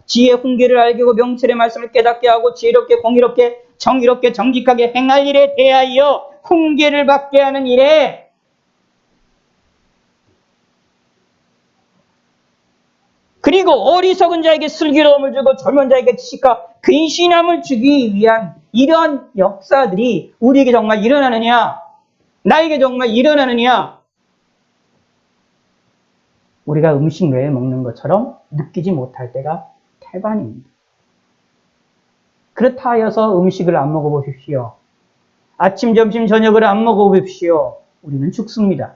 지혜의 훈계를 알고 명철의 말씀을 깨닫게 하고 지혜롭게, 공의롭게, 정의롭게, 정직하게 행할 일에 대하여 훈계를 받게 하는 일에 그리고 어리석은 자에게 슬기로움을 주고 젊은 자에게 지식과 근신함을 주기 위한 이러한 역사들이 우리에게 정말 일어나느냐? 나에게 정말 일어나느냐? 우리가 음식 외에 먹는 것처럼 느끼지 못할 때가 태반입니다. 그렇다 하여서 음식을 안 먹어보십시오. 아침, 점심, 저녁을 안 먹어보십시오. 우리는 죽습니다.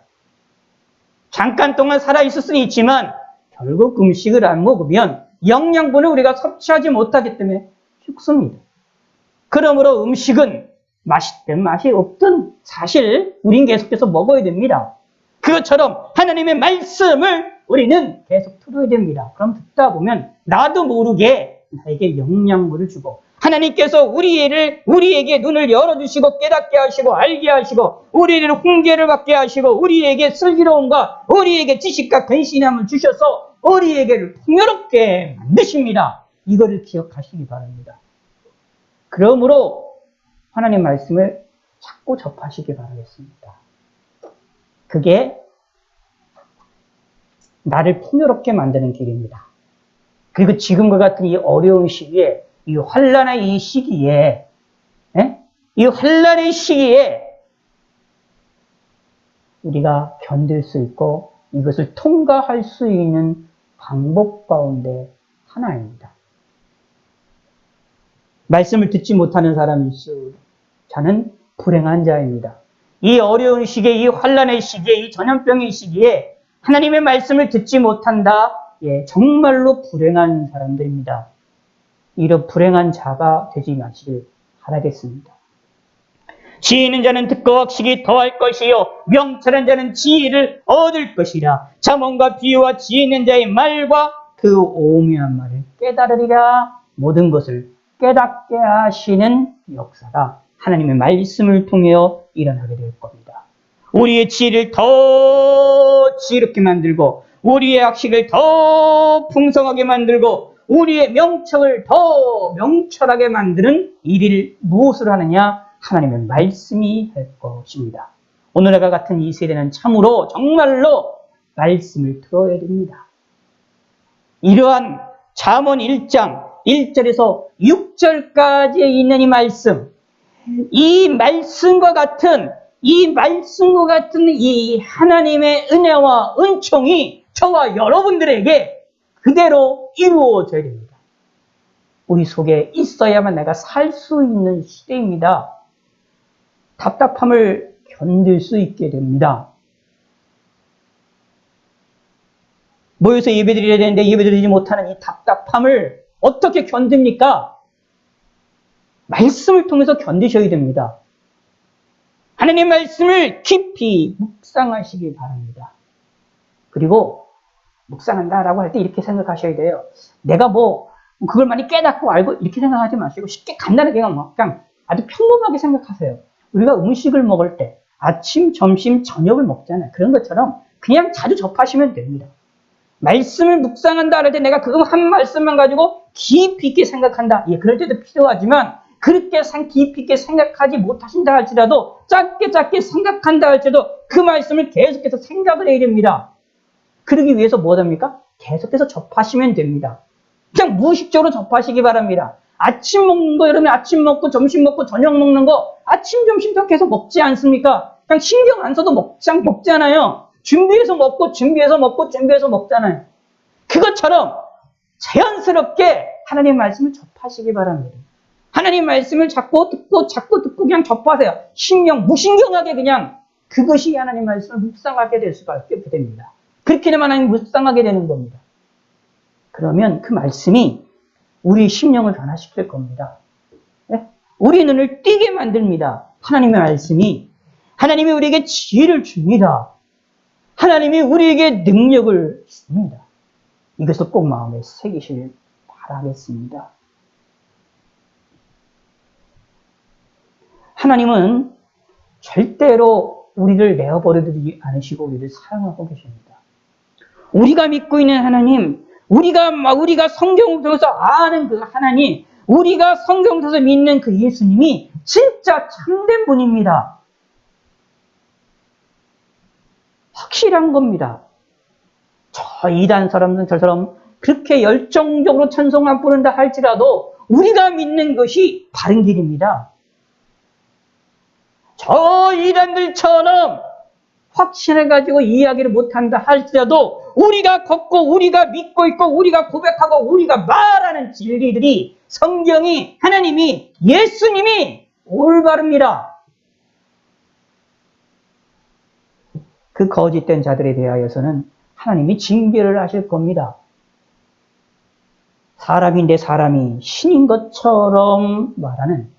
잠깐 동안 살아있을 수는 있지만 결국 음식을 안 먹으면 영양분을 우리가 섭취하지 못하기 때문에 죽습니다. 그러므로 음식은 맛있든 맛이 없든 사실 우린 계속해서 먹어야 됩니다. 그것처럼 하나님의 말씀을 우리는 계속 들어야 됩니다. 그럼 듣다 보면 나도 모르게 나에게 영양분을 주고 하나님께서 우리에게 눈을 열어주시고 깨닫게 하시고 알게 하시고 우리를 훈계를 받게 하시고 우리에게 슬기로움과 우리에게 지식과 근신함을 주셔서 우리에게를 풍요롭게 만드십니다. 이거를 기억하시기 바랍니다. 그러므로 하나님 말씀을 자꾸 접하시기 바라겠습니다. 그게 나를 풍요롭게 만드는 길입니다. 그리고 지금과 같은 이 어려운 시기에 이 환난의 이 시기에 이 환난의 시기에 우리가 견딜 수 있고 이것을 통과할 수 있는 방법 가운데 하나입니다. 말씀을 듣지 못하는 자는 불행한 자입니다. 이 어려운 시기에 이 환난의 시기에 이 전염병의 시기에 하나님의 말씀을 듣지 못한다. 정말로 불행한 사람들입니다. 이런 불행한 자가 되지 마시길 바라겠습니다. 지혜 있는 자는 듣고 학식이 더할 것이요 명철한 자는 지혜를 얻을 것이라. 잠언과 비유와 지혜 있는 자의 말과 그 오묘한 말을 깨달으리라. 모든 것을 깨닫게 하시는 역사가 하나님의 말씀을 통해 일어나게 될 겁니다. 우리의 지혜를 더 지혜롭게 만들고 우리의 학식을 더 풍성하게 만들고 우리의 명철을 더 명철하게 만드는 일을 무엇을 하느냐? 하나님의 말씀이 할 것입니다. 오늘과 같은 이 세대는 참으로 정말로 말씀을 들어야 됩니다. 이러한 잠언 1장 1절에서 6절까지에 있는 이 말씀, 이 말씀과 같은 이 하나님의 은혜와 은총이 저와 여러분들에게 그대로 이루어져야 됩니다. 우리 속에 있어야만 내가 살 수 있는 시대입니다. 답답함을 견딜 수 있게 됩니다. 모여서 예배드려야 되는데 예배드리지 못하는 이 답답함을 어떻게 견딥니까? 말씀을 통해서 견디셔야 됩니다. 하나님의 말씀을 깊이 묵상하시기 바랍니다. 그리고 묵상한다라고 할 때 이렇게 생각하셔야 돼요. 내가 그걸 많이 깨닫고 알고 이렇게 생각하지 마시고 쉽게 간단하게 그냥 아주 평범하게 생각하세요. 우리가 음식을 먹을 때 아침, 점심, 저녁을 먹잖아요. 그런 것처럼 그냥 자주 접하시면 됩니다. 말씀을 묵상한다 할 때 내가 그거 한 말씀만 가지고 깊이 있게 생각한다. 그럴 때도 필요하지만 그렇게 깊이 있게 생각하지 못하신다 할지라도 짧게 생각한다 할지라도 그 말씀을 계속해서 생각을 해야 됩니다. 그러기 위해서 뭐 합니까? 계속해서 접하시면 됩니다. 그냥 무의식적으로 접하시기 바랍니다. 아침 먹는 거 여러분 아침 먹고 점심 먹고 저녁 먹는 거 아침 점심도 계속 먹지 않습니까? 그냥 신경 안 써도 먹잖아요. 준비해서 먹잖아요. 그것처럼 자연스럽게 하나님 말씀을 접하시기 바랍니다. 하나님 말씀을 자꾸 듣고 그냥 접하세요. 무신경하게 그냥 그것이 하나님 말씀을 묵상하게 될 수밖에 없게 됩니다. 그렇게 되면 하나님 묵상하게 되는 겁니다. 그러면 그 말씀이 우리 심령을 변화시킬 겁니다. 우리 눈을 띄게 만듭니다. 하나님의 말씀이 하나님이 우리에게 지혜를 줍니다. 하나님이 우리에게 능력을 줍니다. 이것을 꼭 마음에 새기시길 바라겠습니다. 하나님은 절대로 우리를 내어버리지 않으시고 우리를 사랑하고 계십니다. 우리가 믿고 있는 하나님, 우리가 성경을 통해서 아는 그 하나님, 우리가 성경을 통해서 믿는 그 예수님이 진짜 참된 분입니다. 확실한 겁니다. 저 이단 사람들은 저처럼 그렇게 열정적으로 찬송만 부른다 할지라도 우리가 믿는 것이 바른 길입니다. 저 이단들처럼 확신해가지고 이야기를 못한다 할지라도 우리가 걷고 우리가 믿고 있고 우리가 고백하고 우리가 말하는 진리들이 성경이 하나님이 예수님이 올바릅니다. 그 거짓된 자들에 대하여서는 하나님이 징계를 하실 겁니다. 사람인데 사람이 신인 것처럼 말하는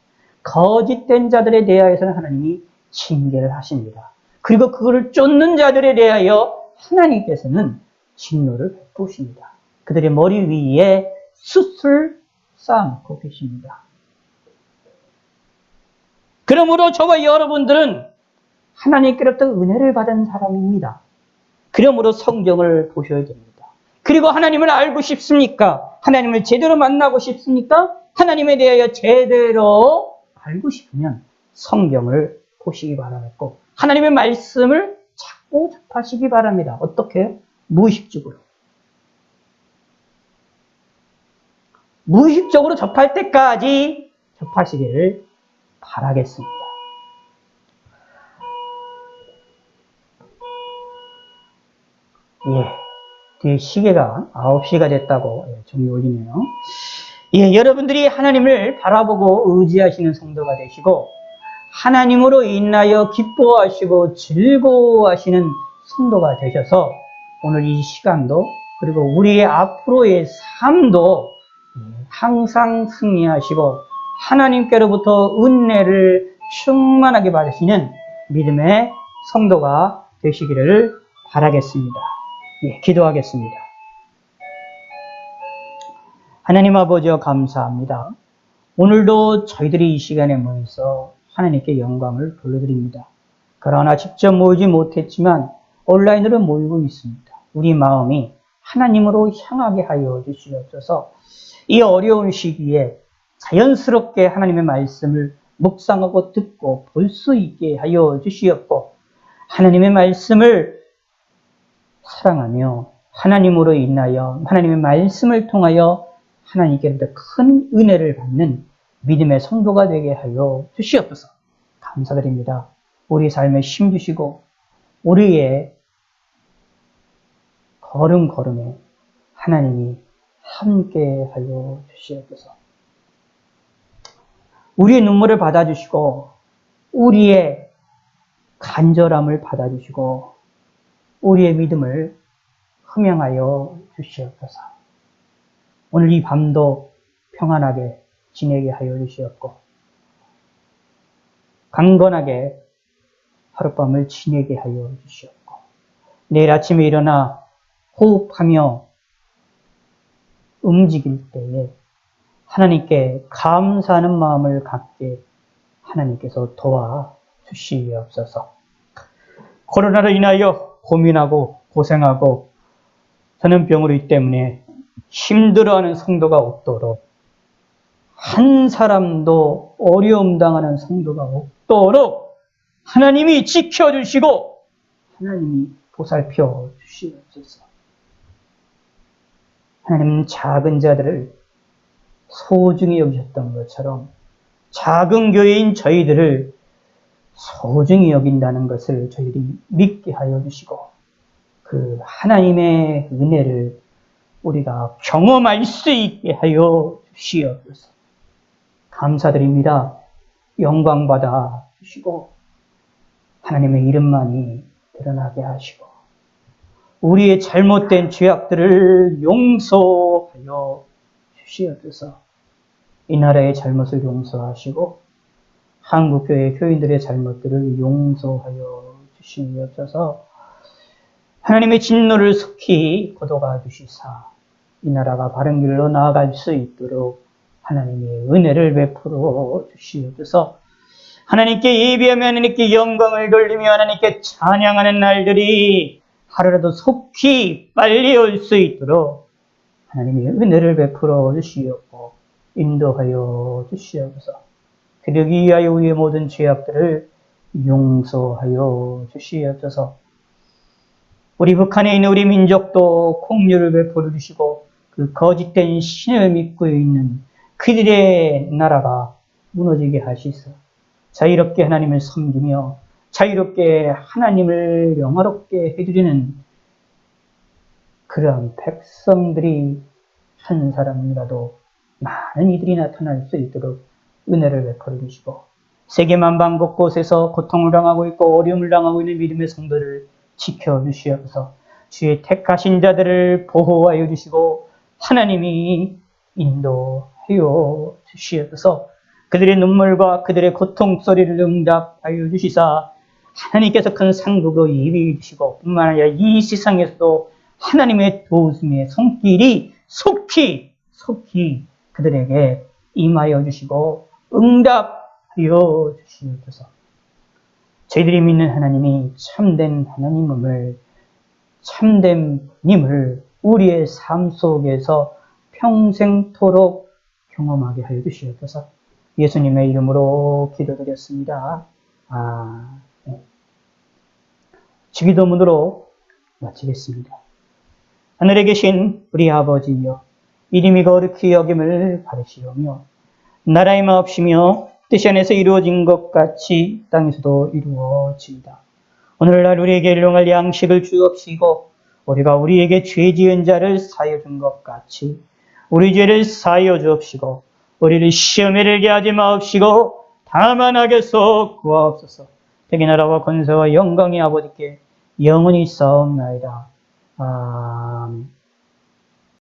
거짓된 자들에 대하여서는 하나님이 징계를 하십니다. 그리고 그거를 쫓는 자들에 대하여 하나님께서는 진노를 베푸십니다. 그들의 머리 위에 숯을 쌓아놓고 계십니다. 그러므로 저와 여러분들은 하나님께로부터 은혜를 받은 사람입니다. 그러므로 성경을 보셔야 됩니다. 그리고 하나님을 알고 싶습니까? 하나님을 제대로 만나고 싶습니까? 하나님에 대하여 제대로 알고 싶으면 성경을 보시기 바라겠고 하나님의 말씀을 찾고 접하시기 바랍니다. 어떻게? 무의식적으로. 무의식적으로 접할 때까지 접하시기를 바라겠습니다. 뒤에 시계가 9시가 됐다고 종이 울리네요. 여러분들이 하나님을 바라보고 의지하시는 성도가 되시고 하나님으로 인하여 기뻐하시고 즐거워하시는 성도가 되셔서 오늘 이 시간도 그리고 우리의 앞으로의 삶도 항상 승리하시고 하나님께로부터 은혜를 충만하게 받으시는 믿음의 성도가 되시기를 바라겠습니다. 기도하겠습니다. 하나님 아버지여 감사합니다. 오늘도 저희들이 이 시간에 모여서 하나님께 영광을 돌려드립니다. 그러나 직접 모이지 못했지만 온라인으로 모이고 있습니다. 우리 마음이 하나님으로 향하게 하여 주시옵소서. 이 어려운 시기에 자연스럽게 하나님의 말씀을 묵상하고 듣고 볼 수 있게 하여 주시옵고 하나님의 말씀을 사랑하며 하나님으로 인하여 하나님의 말씀을 통하여 하나님께로부터 큰 은혜를 받는 믿음의 성도가 되게 하여 주시옵소서. 감사드립니다. 우리 삶에 힘 주시고 우리의 걸음걸음에 하나님이 함께 하여 주시옵소서. 우리의 눈물을 받아주시고 우리의 간절함을 받아주시고 우리의 믿음을 흠양하여 주시옵소서. 오늘 이 밤도 평안하게 지내게 하여 주시옵고 강건하게 하룻밤을 지내게 하여 주시옵고 내일 아침에 일어나 호흡하며 움직일 때에 하나님께 감사하는 마음을 갖게 하나님께서 도와주시옵소서. 코로나로 인하여 고민하고 고생하고 전염병으로 때문에 힘들어하는 성도가 없도록 한 사람도 어려움 당하는 성도가 없도록 하나님이 지켜주시고 하나님이 보살펴 주시옵소서. 하나님은 작은 자들을 소중히 여기셨던 것처럼 작은 교회인 저희들을 소중히 여긴다는 것을 저희들이 믿게 하여 주시고 그 하나님의 은혜를 우리가 경험할 수 있게 하여 주시옵소서. 감사드립니다. 영광 받아 주시고 하나님의 이름만이 드러나게 하시고 우리의 잘못된 죄악들을 용서하여 주시옵소서. 이 나라의 잘못을 용서하시고 한국교회 교인들의 잘못들을 용서하여 주시옵소서. 하나님의 진노를 속히 거둬가 주시사 이 나라가 바른 길로 나아갈 수 있도록 하나님의 은혜를 베풀어 주시옵소서. 하나님께 예배하며 하나님께 영광을 돌리며 하나님께 찬양하는 날들이 하루라도 속히 빨리 올 수 있도록 하나님이 은혜를 베풀어 주시옵고 인도하여 주시옵소서. 그러기 위하여 우리의 모든 죄악들을 용서하여 주시옵소서. 우리 북한에 있는 우리 민족도 공유를 베풀어 주시고 그 거짓된 신을 믿고 있는 그들의 나라가 무너지게 하시소. 자유롭게 하나님을 섬기며 자유롭게 하나님을 영화롭게 해드리는 그러한 백성들이 한 사람이라도 많은 이들이 나타날 수 있도록 은혜를 베풀어 주시고 세계 만방 곳곳에서 고통을 당하고 있고 어려움을 당하고 있는 믿음의 성도를 지켜주시옵소서. 주의 택하신 자들을 보호하여 주시고 하나님이 인도하여 주시옵소서. 그들의 눈물과 그들의 고통 소리를 응답하여 주시사 하나님께서 큰 상급으로 예비해 주시고 뿐만 아니라 이 세상에서도 하나님의 도우심의 손길이 속히 그들에게 임하여 주시고 응답하여 주시옵소서. 저희들이 믿는 하나님이 참된 하나님임을 참됨님을 우리의 삶 속에서 평생토록 경험하게 하여 주시옵소서. 예수님의 이름으로 기도드렸습니다. 아멘. 주기도문으로 마치겠습니다. 하늘에 계신 우리 아버지여, 이름이 거룩히 여김을 바라시오며 나라의 마옵시며 뜻이 안에서 이루어진 것 같이 땅에서도 이루어지이다. 오늘날 우리에게 일용할 양식을 주옵시고 우리가 우리에게 죄 지은 자를 사하여 준 것 같이 우리 죄를 사하여 주옵시고 우리를 시험에 들게 하지 마옵시고 다만 악에서 구하옵소서. 대개 나라와 권세와 영광이 아버지께 영원히 있사옵나이다. 아멘.